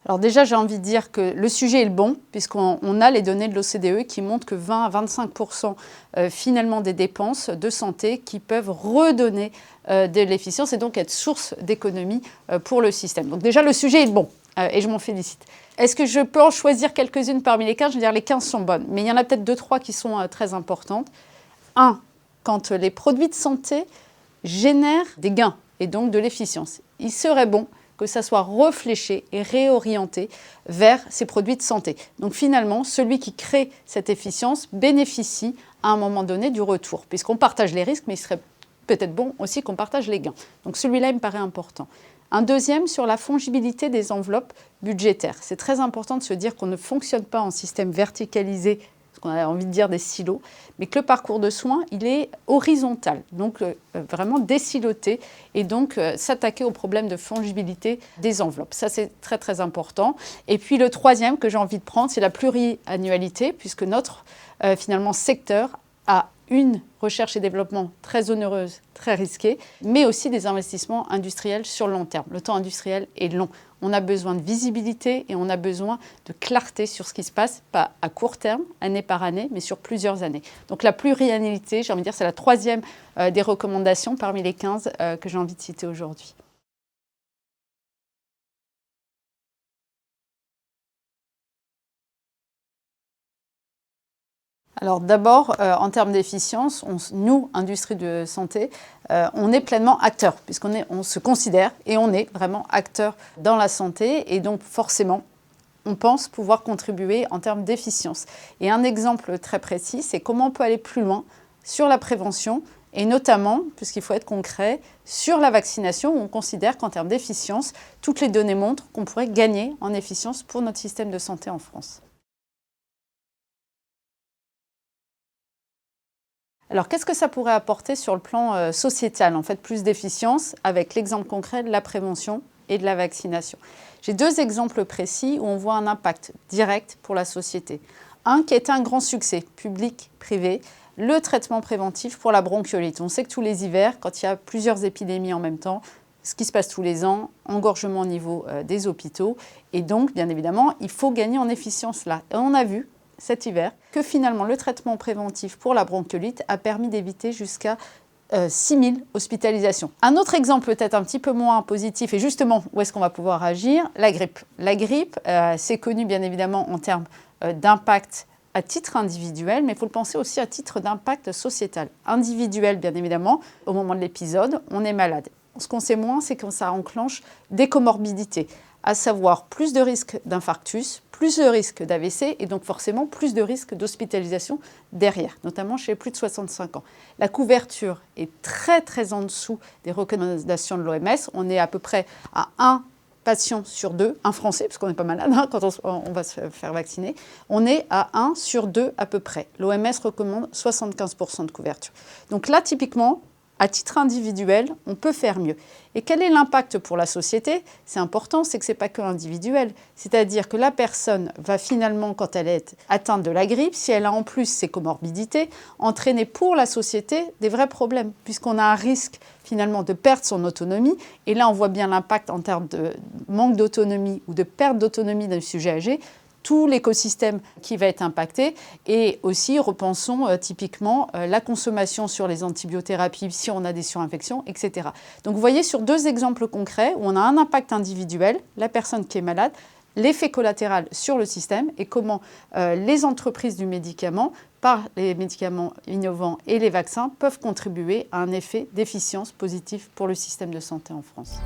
Alors déjà, j'ai envie de dire que le sujet est le bon, puisqu'on a les données de l'OCDE qui montrent que 20 à 25% finalement des dépenses de santé qui peuvent redonner de l'efficience et donc être source d'économie pour le système. Donc déjà, le sujet est le bon et je m'en félicite. Est-ce que je peux en choisir quelques-unes parmi les 15 ? Je veux dire, les 15 sont bonnes, mais il y en a peut-être 2-3 qui sont très importantes. 1. Quand les produits de santé génèrent des gains et donc de l'efficience, il serait bon que ça soit réfléchi et réorienté vers ces produits de santé. Donc finalement, celui qui crée cette efficience bénéficie à un moment donné du retour, puisqu'on partage les risques, mais il serait peut-être bon aussi qu'on partage les gains. Donc celui-là, il me paraît important. Un deuxième sur la fongibilité des enveloppes budgétaires. C'est très important de se dire qu'on ne fonctionne pas en système verticalisé, ce qu'on a envie de dire des silos, mais que le parcours de soins, il est horizontal, donc vraiment désiloté, et donc s'attaquer au problème de fongibilité des enveloppes. Ça, c'est très, très important. Et puis le troisième que j'ai envie de prendre, c'est la pluriannualité, puisque notre, finalement, secteur a une recherche et développement très onéreuse, très risquée, mais aussi des investissements industriels sur le long terme. Le temps industriel est long. On a besoin de visibilité et on a besoin de clarté sur ce qui se passe, pas à court terme, année par année, mais sur plusieurs années. Donc la pluriannualité, j'ai envie de dire, c'est la troisième des recommandations parmi les 15 que j'ai envie de citer aujourd'hui. Alors d'abord, en termes d'efficience, nous, industrie de santé, on est pleinement acteur, on se considère et on est vraiment acteur dans la santé. Et donc forcément, on pense pouvoir contribuer en termes d'efficience. Et un exemple très précis, c'est comment on peut aller plus loin sur la prévention, et notamment, puisqu'il faut être concret, sur la vaccination, où on considère qu'en termes d'efficience, toutes les données montrent qu'on pourrait gagner en efficience pour notre système de santé en France. Alors, qu'est-ce que ça pourrait apporter sur le plan sociétal ? En fait, plus d'efficience avec l'exemple concret de la prévention et de la vaccination. J'ai 2 exemples précis où on voit un impact direct pour la société. Un qui a été un grand succès, public, privé, le traitement préventif pour la bronchiolite. On sait que tous les hivers, quand il y a plusieurs épidémies en même temps, ce qui se passe tous les ans, engorgement au niveau des hôpitaux, et donc, bien évidemment, il faut gagner en efficience là. Et on a vu cet hiver, que finalement le traitement préventif pour la bronchiolite a permis d'éviter jusqu'à 6 000 hospitalisations. Un autre exemple peut-être un petit peu moins positif, et justement où est-ce qu'on va pouvoir agir ? La grippe. La grippe, c'est connu bien évidemment en termes d'impact à titre individuel, mais il faut le penser aussi à titre d'impact sociétal. Individuel, bien évidemment, au moment de l'épisode, on est malade. Ce qu'on sait moins, c'est que ça enclenche des comorbidités, à savoir plus de risques d'infarctus, plus de risques d'AVC et donc forcément plus de risques d'hospitalisation derrière, notamment chez les plus de 65 ans. La couverture est très très en dessous des recommandations de l'OMS. On est à peu près à 1 patient sur 2, un Français, parce qu'on n'est pas malade quand on va se faire vacciner, on est à 1 sur 2 à peu près. L'OMS recommande 75% de couverture. Donc là, typiquement, à titre individuel, on peut faire mieux. Et quel est l'impact pour la société ? C'est important, c'est que ce n'est pas que individuel. C'est-à-dire que la personne va finalement, quand elle est atteinte de la grippe, si elle a en plus ses comorbidités, entraîner pour la société des vrais problèmes, puisqu'on a un risque finalement de perdre son autonomie. Et là, on voit bien l'impact en termes de manque d'autonomie ou de perte d'autonomie d'un sujet âgé, tout l'écosystème qui va être impacté, et aussi repensons typiquement la consommation sur les antibiothérapies si on a des surinfections, etc. Donc vous voyez sur 2 exemples concrets où on a un impact individuel, la personne qui est malade, l'effet collatéral sur le système et comment les entreprises du médicament, par les médicaments innovants et les vaccins, peuvent contribuer à un effet d'efficience positif pour le système de santé en France.